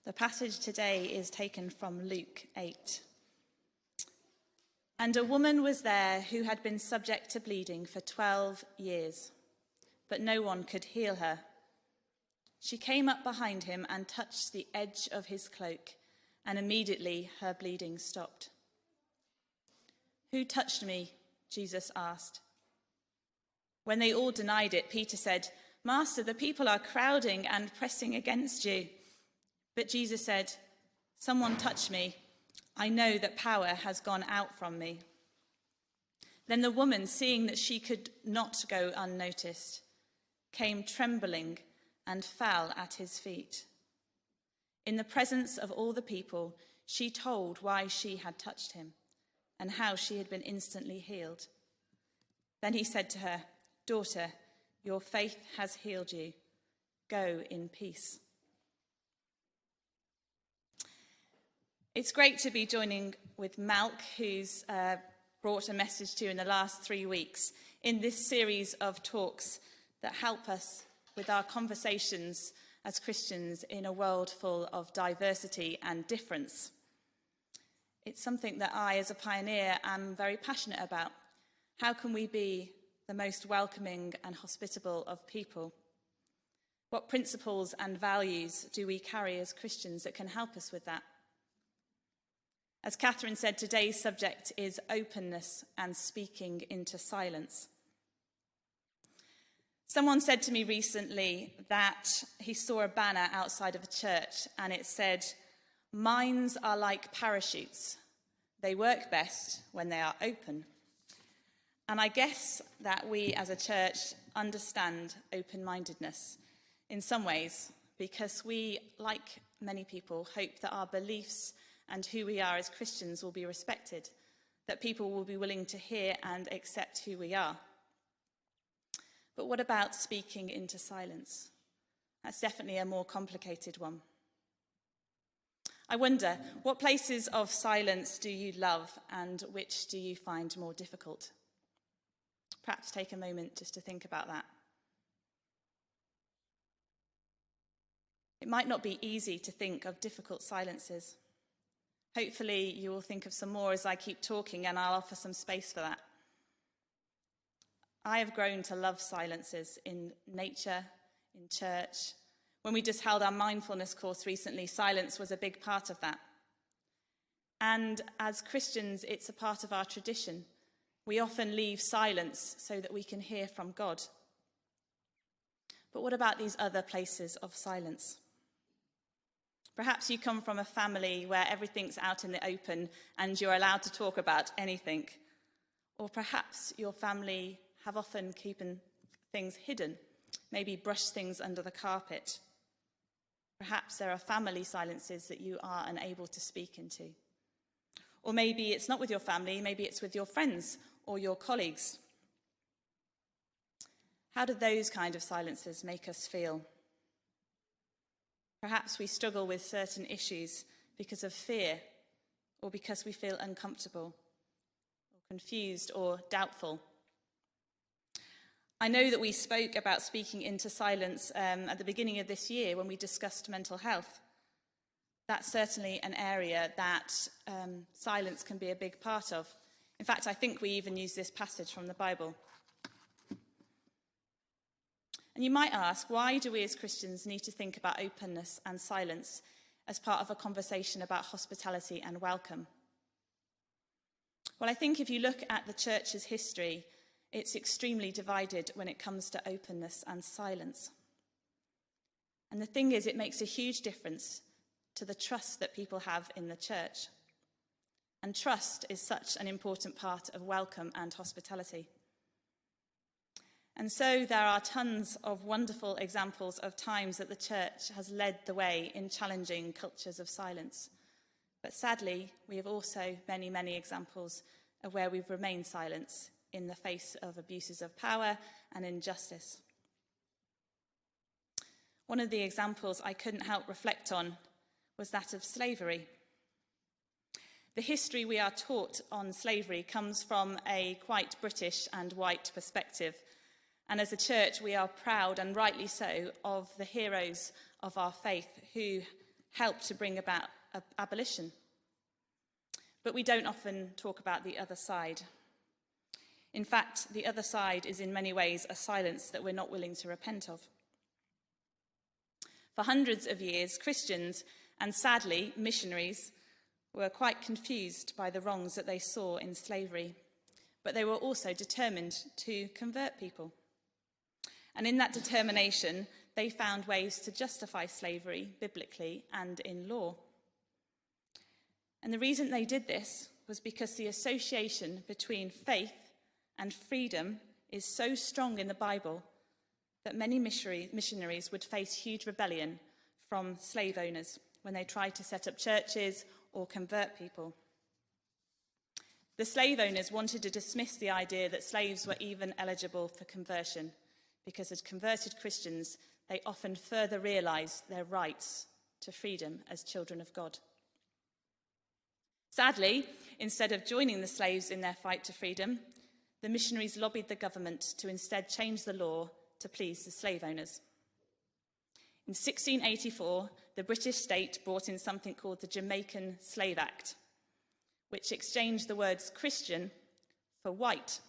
The passage today is taken from Luke 8. And a woman was there who had been subject to bleeding for 12 years, but no one could heal her. She came up behind him and touched the edge of his cloak, and immediately her bleeding stopped. "Who touched me?" Jesus asked. When they all denied it, Peter said, "Master, the people are crowding and pressing against you." But Jesus said, "Someone touched me. I know that power has gone out from me." Then the woman, seeing that she could not go unnoticed, came trembling and fell at his feet. In the presence of all the people, she told why she had touched him and how she had been instantly healed. Then he said to her, "Daughter, your faith has healed you. Go in peace." It's great to be joining with Malk, who's brought a message to you in the last 3 weeks in this series of talks that help us with our conversations as Christians in a world full of diversity and difference. It's something that I, as a pioneer, am very passionate about. How can we be the most welcoming and hospitable of people? What principles and values do we carry as Christians that can help us with that? As Catherine said, today's subject is openness and speaking into silence. Someone said to me recently that he saw a banner outside of a church and it said, "Minds are like parachutes. They work best when they are open." And I guess that we as a church understand open-mindedness in some ways because we, like many people, hope that our beliefs and who we are as Christians will be respected, that people will be willing to hear and accept who we are. But what about speaking into silence? That's definitely a more complicated one. I wonder, what places of silence do you love and which do you find more difficult? Perhaps take a moment just to think about that. It might not be easy to think of difficult silences. Hopefully you will think of some more as I keep talking, and I'll offer some space for that. I have grown to love silences in nature, in church. When we just held our mindfulness course recently, silence was a big part of that. And as Christians, it's a part of our tradition. We often leave silence so that we can hear from God. But what about these other places of silence? Perhaps you come from a family where everything's out in the open and you're allowed to talk about anything. Or perhaps your family have often kept things hidden, maybe brushed things under the carpet. Perhaps there are family silences that you are unable to speak into. Or maybe it's not with your family, maybe it's with your friends or your colleagues. How do those kind of silences make us feel? Perhaps we struggle with certain issues because of fear or because we feel uncomfortable or confused or doubtful. I know that we spoke about speaking into silence at the beginning of this year when we discussed mental health. That's certainly an area that silence can be a big part of. In fact, I think we even use this passage from the Bible. And you might ask, why do we as Christians need to think about openness and silence as part of a conversation about hospitality and welcome? Well, I think if you look at the church's history, it's extremely divided when it comes to openness and silence. And the thing is, it makes a huge difference to the trust that people have in the church. And trust is such an important part of welcome and hospitality. And so there are tons of wonderful examples of times that the church has led the way in challenging cultures of silence. But sadly, we have also many, many examples of where we've remained silent in the face of abuses of power and injustice. One of the examples I couldn't help reflect on was that of slavery. The history we are taught on slavery comes from a quite British and white perspective. And as a church, we are proud, and rightly so, of the heroes of our faith who helped to bring about abolition. But we don't often talk about the other side. In fact, the other side is in many ways a silence that we're not willing to repent of. For hundreds of years, Christians, and sadly missionaries, were quite confused by the wrongs that they saw in slavery, but they were also determined to convert people. And in that determination, they found ways to justify slavery biblically and in law. And the reason they did this was because the association between faith and freedom is so strong in the Bible that many missionaries would face huge rebellion from slave owners when they tried to set up churches or convert people. The slave owners wanted to dismiss the idea that slaves were even eligible for conversion, because as converted Christians, they often further realised their rights to freedom as children of God. Sadly, instead of joining the slaves in their fight to freedom, the missionaries lobbied the government to instead change the law to please the slave owners. In 1684, the British state brought in something called the Jamaican Slave Act, which exchanged the words Christian for white.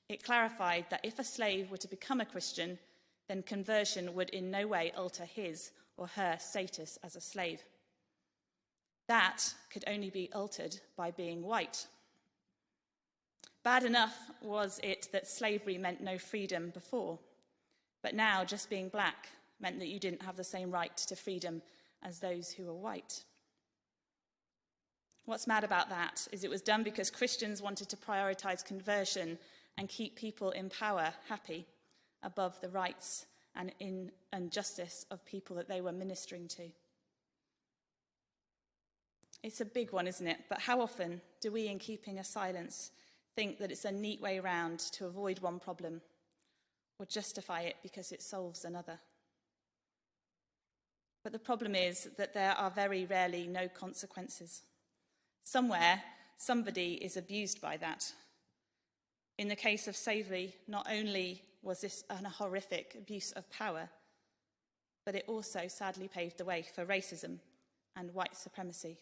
It clarified that if a slave were to become a Christian, then conversion would in no way alter his or her status as a slave. That could only be altered by being white. Bad enough was it that slavery meant no freedom before, but now just being black meant that you didn't have the same right to freedom as those who were white. What's mad about that is it was done because Christians wanted to prioritise conversion and keep people in power happy above the rights and justice of people that they were ministering to. It's a big one, isn't it? But how often do we, in keeping a silence, think that it's a neat way round to avoid one problem or justify it because it solves another? But the problem is that there are very rarely no consequences. Somewhere, somebody is abused by that. In the case of slavery, not only was this a horrific abuse of power, but it also sadly paved the way for racism and white supremacy.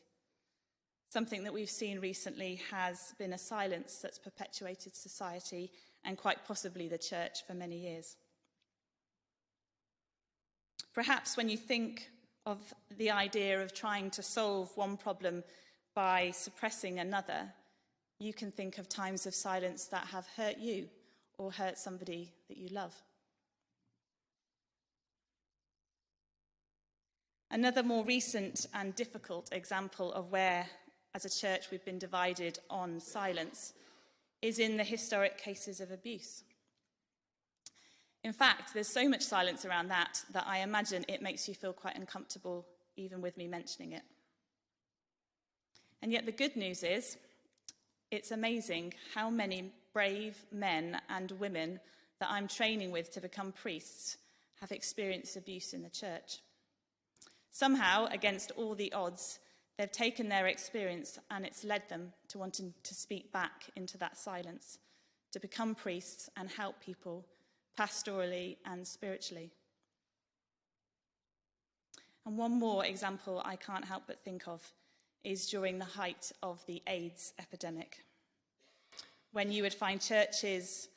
Something that we've seen recently has been a silence that's perpetuated society and quite possibly the church for many years. Perhaps when you think of the idea of trying to solve one problem by suppressing another, you can think of times of silence that have hurt you or hurt somebody that you love. Another more recent and difficult example of where, as a church, we've been divided on silence is in the historic cases of abuse. In fact, there's so much silence around that I imagine it makes you feel quite uncomfortable even with me mentioning it. And yet the good news is, it's amazing how many brave men and women that I'm training with to become priests have experienced abuse in the church. Somehow, against all the odds, they've taken their experience and it's led them to wanting to speak back into that silence, to become priests and help people pastorally and spiritually. And one more example I can't help but think of is during the height of the AIDS epidemic, when you would find churches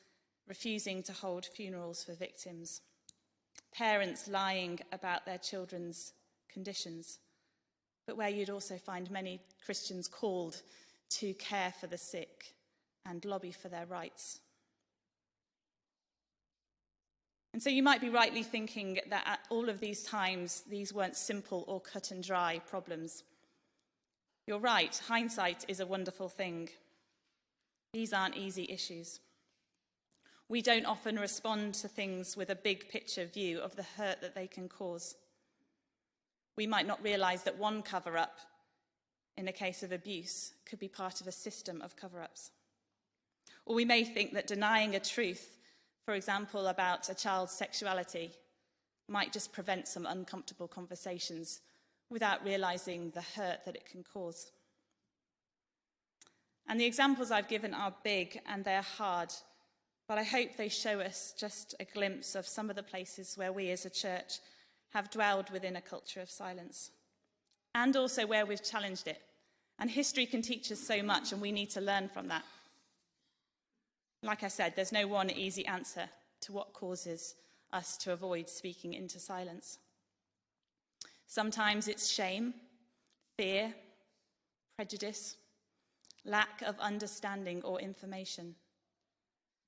refusing to hold funerals for victims, parents lying about their children's conditions, but where you'd also find many Christians called to care for the sick and lobby for their rights. And so you might be rightly thinking that at all of these times, these weren't simple or cut and dry problems. You're right, hindsight is a wonderful thing. These aren't easy issues. We don't often respond to things with a big picture view of the hurt that they can cause. We might not realise that one cover-up in a case of abuse could be part of a system of cover-ups. Or we may think that denying a truth, for example, about a child's sexuality, might just prevent some uncomfortable conversations without realising the hurt that it can cause. And the examples I've given are big and they're hard, but I hope they show us just a glimpse of some of the places where we as a church have dwelled within a culture of silence and also where we've challenged it. And history can teach us so much, and we need to learn from that. Like I said, there's no one easy answer to what causes us to avoid speaking into silence. Sometimes it's shame, fear, prejudice, lack of understanding or information.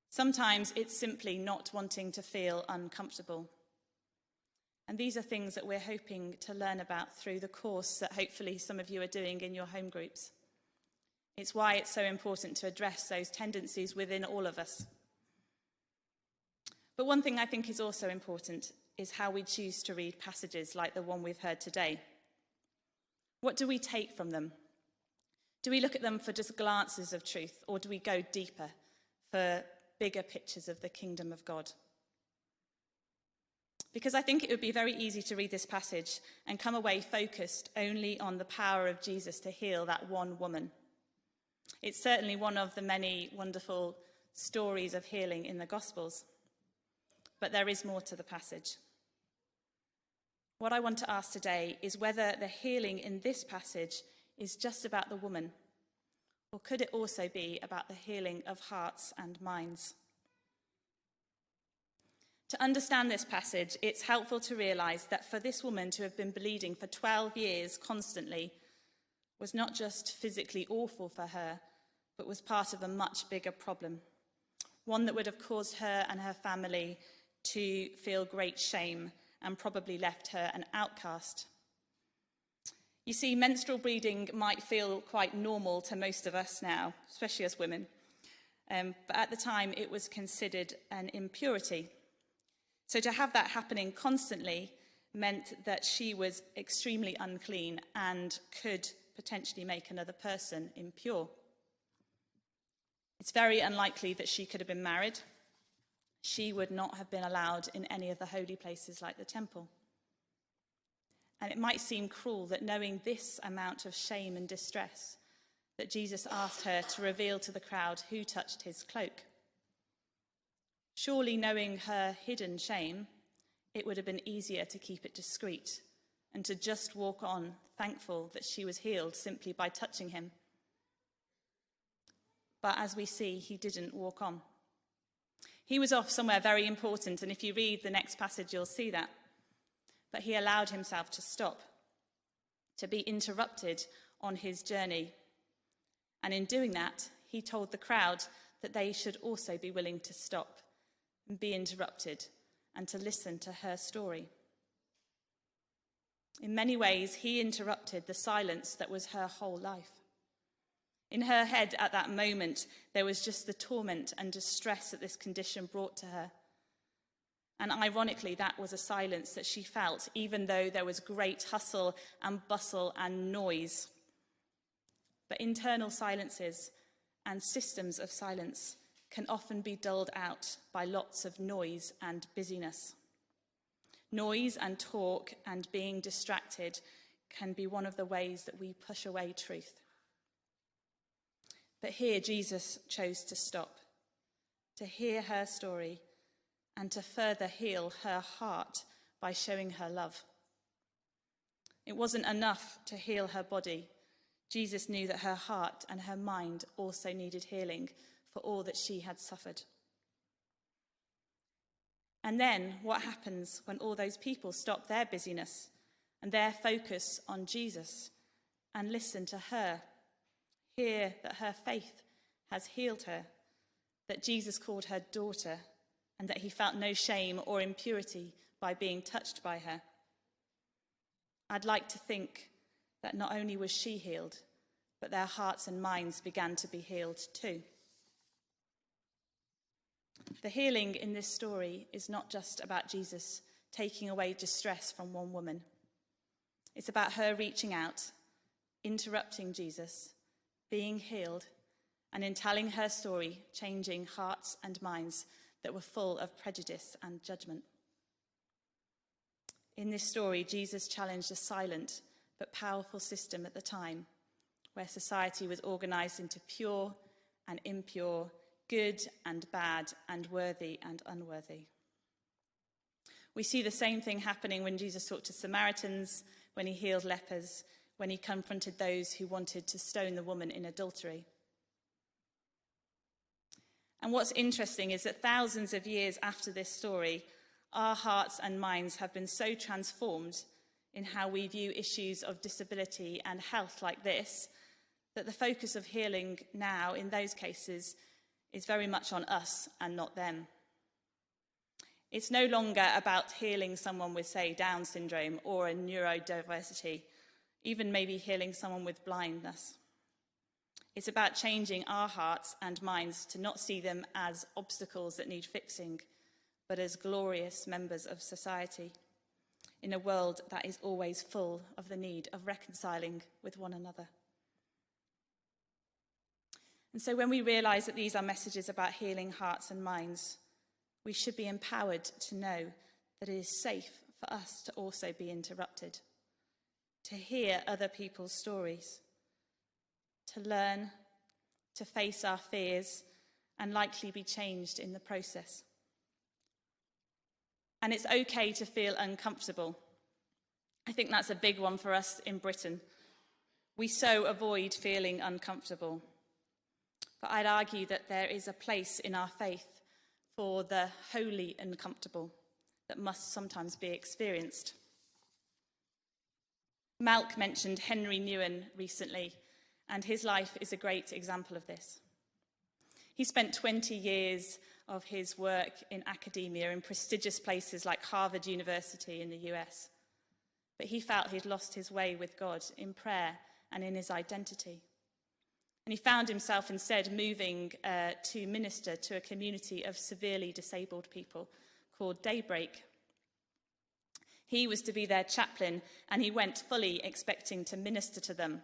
Sometimes it's simply not wanting to feel uncomfortable. And these are things that we're hoping to learn about through the course that hopefully some of you are doing in your home groups. It's why it's so important to address those tendencies within all of us. But one thing I think is also important is how we choose to read passages like the one we've heard today. What do we take from them? Do we look at them for just glances of truth, or do we go deeper for bigger pictures of the kingdom of God? Because I think it would be very easy to read this passage and come away focused only on the power of Jesus to heal that one woman. It's certainly one of the many wonderful stories of healing in the Gospels. But there is more to the passage. What I want to ask today is whether the healing in this passage is just about the woman, or could it also be about the healing of hearts and minds? To understand this passage, it's helpful to realise that for this woman to have been bleeding for 12 years constantly was not just physically awful for her, but was part of a much bigger problem, one that would have caused her and her family to feel great shame and probably left her an outcast. You see, menstrual bleeding might feel quite normal to most of us now, especially as women, but at the time it was considered an impurity. So to have that happening constantly meant that she was extremely unclean and could potentially make another person impure. It's very unlikely that she could have been married. She would not have been allowed in any of the holy places like the temple. And it might seem cruel that knowing this amount of shame and distress, that Jesus asked her to reveal to the crowd who touched his cloak. Surely knowing her hidden shame, it would have been easier to keep it discreet and to just walk on, thankful that she was healed simply by touching him. But as we see, he didn't walk on. He was off somewhere very important, and if you read the next passage, you'll see that. But he allowed himself to stop, to be interrupted on his journey. And in doing that, he told the crowd that they should also be willing to stop and be interrupted and to listen to her story. In many ways, he interrupted the silence that was her whole life. In her head at that moment, there was just the torment and distress that this condition brought to her. And ironically, that was a silence that she felt, even though there was great hustle and bustle and noise. But internal silences and systems of silence can often be dulled out by lots of noise and busyness. Noise and talk and being distracted can be one of the ways that we push away truth. But here Jesus chose to stop, to hear her story, and to further heal her heart by showing her love. It wasn't enough to heal her body. Jesus knew that her heart and her mind also needed healing for all that she had suffered. And then what happens when all those people stop their busyness and their focus on Jesus and listen to her, hear that her faith has healed her, that Jesus called her daughter, and that he felt no shame or impurity by being touched by her? I'd like to think that not only was she healed, but their hearts and minds began to be healed too. The healing in this story is not just about Jesus taking away distress from one woman. It's about her reaching out, interrupting Jesus, being healed, and in telling her story, changing hearts and minds that were full of prejudice and judgment. In this story, Jesus challenged a silent but powerful system at the time, where society was organised into pure and impure, good and bad, and worthy and unworthy. We see the same thing happening when Jesus talked to Samaritans, when he healed lepers, when he confronted those who wanted to stone the woman in adultery. And what's interesting is that thousands of years after this story, our hearts and minds have been so transformed in how we view issues of disability and health like this, that the focus of healing now in those cases is very much on us and not them. It's no longer about healing someone with, say, Down syndrome or a neurodiversity, even maybe healing someone with blindness. It's about changing our hearts and minds to not see them as obstacles that need fixing, but as glorious members of society in a world that is always full of the need of reconciling with one another. And so when we realise that these are messages about healing hearts and minds, we should be empowered to know that it is safe for us to also be interrupted, to hear other people's stories, to learn, to face our fears, and likely be changed in the process. And it's okay to feel uncomfortable. I think that's a big one for us in Britain. We so avoid feeling uncomfortable. But I'd argue that there is a place in our faith for the wholly uncomfortable that must sometimes be experienced. Malk mentioned Henry Nouwen recently, and his life is a great example of this. He spent 20 years of his work in academia in prestigious places like Harvard University in the US. But he felt he'd lost his way with God in prayer and in his identity. And he found himself instead moving to minister to a community of severely disabled people called Daybreak. He was to be their chaplain, and he went fully expecting to minister to them.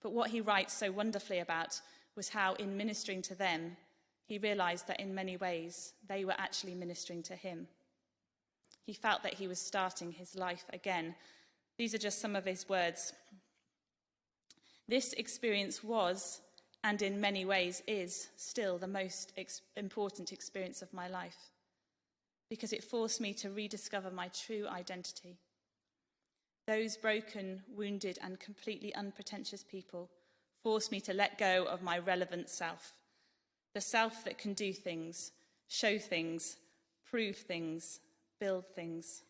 But what he writes so wonderfully about was how in ministering to them, he realised that in many ways they were actually ministering to him. He felt that he was starting his life again. These are just some of his words. This experience was, and in many ways is, still the most important experience of my life, because it forced me to rediscover my true identity. Those broken, wounded, and completely unpretentious people forced me to let go of my relevant self, the self that can do things, show things, prove things, build things,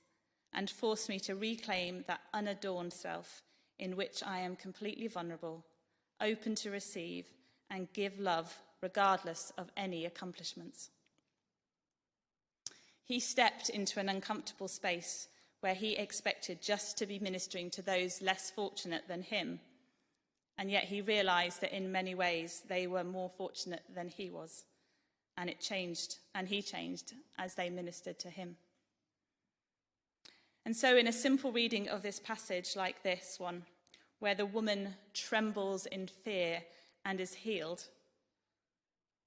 and forced me to reclaim that unadorned self in which I am completely vulnerable, open to receive, and give love regardless of any accomplishments. He stepped into an uncomfortable space where he expected just to be ministering to those less fortunate than him, and yet he realised that in many ways they were more fortunate than he was, and he changed as they ministered to him. And so in a simple reading of this passage like this one, where the woman trembles in fear and is healed,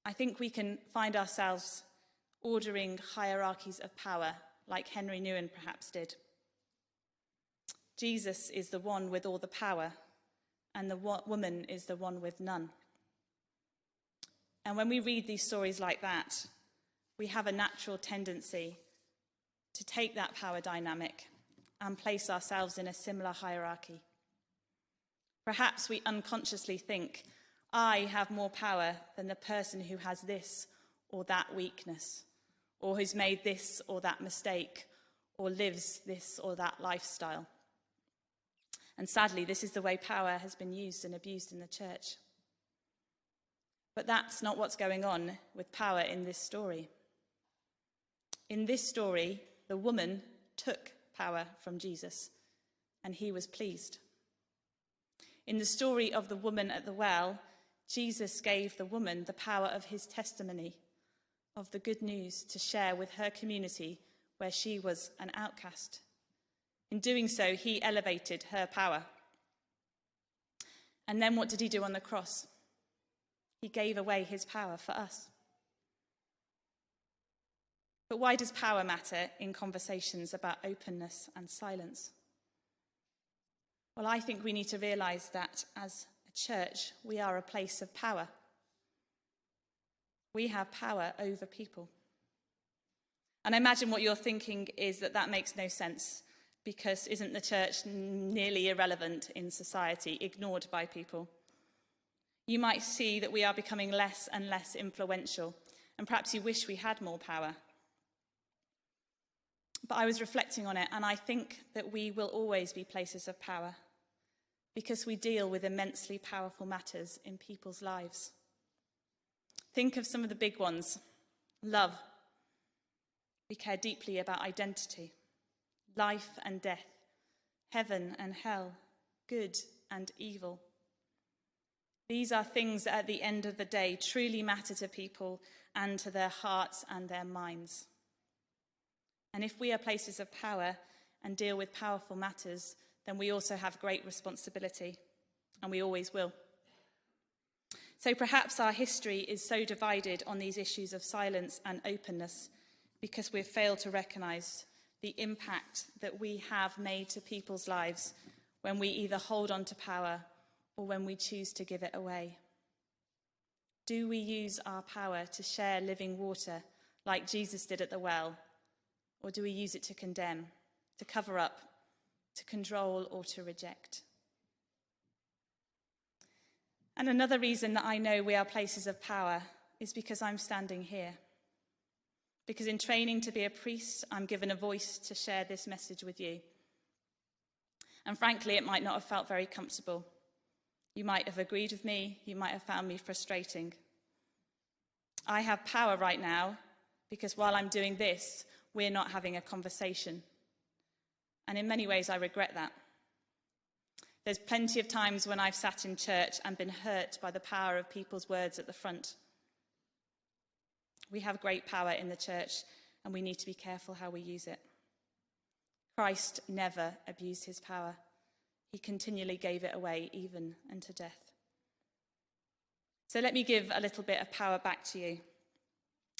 I think we can find ourselves ordering hierarchies of power like Henry Nouwen perhaps did. Jesus is the one with all the power, and the woman is the one with none. And when we read these stories like that, we have a natural tendency to take that power dynamic and place ourselves in a similar hierarchy. Perhaps we unconsciously think, I have more power than the person who has this or that weakness, or who's made this or that mistake, or lives this or that lifestyle. And sadly, this is the way power has been used and abused in the church. But that's not what's going on with power in this story. In this story, the woman took power from Jesus, and he was pleased. In the story of the woman at the well, Jesus gave the woman the power of his testimony, of the good news to share with her community where she was an outcast. In doing so, he elevated her power. And then what did he do on the cross? He gave away his power for us. But why does power matter in conversations about openness and silence? Well, I think we need to realise that as a church, we are a place of power. We have power over people. And I imagine what you're thinking is that makes no sense. Because isn't the church nearly irrelevant in society, ignored by people? You might see that we are becoming less and less influential, and perhaps you wish we had more power. But I was reflecting on it, and I think that we will always be places of power because we deal with immensely powerful matters in people's lives. Think of some of the big ones. Love. We care deeply about identity, life and death, heaven and hell, good and evil. These are things that at the end of the day truly matter to people and to their hearts and their minds. And if we are places of power and deal with powerful matters, then we also have great responsibility, and we always will. So perhaps our history is so divided on these issues of silence and openness because we've failed to recognise the impact that we have made to people's lives when we either hold on to power or when we choose to give it away. Do we use our power to share living water like Jesus did at the well, or do we use it to condemn, to cover up, to control, or to reject? And another reason that I know we are places of power is because I'm standing here. Because in training to be a priest, I'm given a voice to share this message with you. And frankly, it might not have felt very comfortable. You might have agreed with me, you might have found me frustrating. I have power right now because while I'm doing this, we're not having a conversation. And in many ways, I regret that. There's plenty of times when I've sat in church and been hurt by the power of people's words at the front. We have great power in the church, and we need to be careful how we use it. Christ never abused his power. He continually gave it away, even unto death. So let me give a little bit of power back to you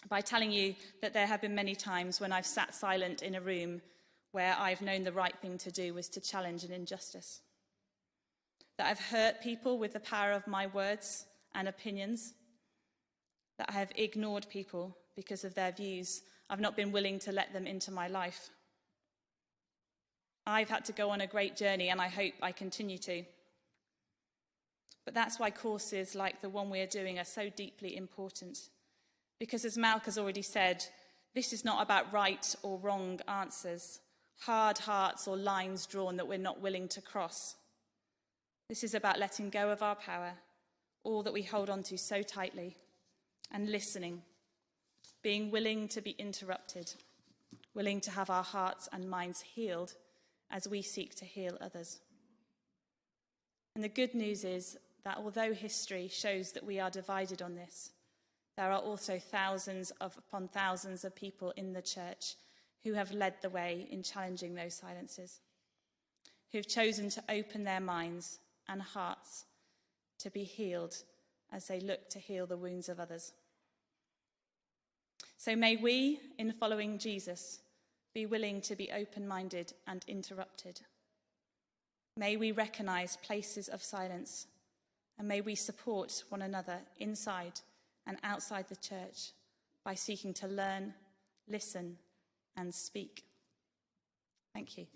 by telling you that there have been many times when I've sat silent in a room where I've known the right thing to do was to challenge an injustice. That I've hurt people with the power of my words and opinions. That I have ignored people because of their views. I've not been willing to let them into my life. I've had to go on a great journey, and I hope I continue to. But that's why courses like the one we are doing are so deeply important. Because as Malk has already said, this is not about right or wrong answers, hard hearts or lines drawn that we're not willing to cross. This is about letting go of our power, all that we hold on to so tightly, and listening, being willing to be interrupted, willing to have our hearts and minds healed as we seek to heal others. And the good news is that although history shows that we are divided on this, there are also thousands upon thousands of people in the church who have led the way in challenging those silences, who have chosen to open their minds and hearts to be healed as they look to heal the wounds of others. So may we, in following Jesus, be willing to be open-minded and interrupted. May we recognise places of silence, and may we support one another inside and outside the church by seeking to learn, listen, and speak. Thank you.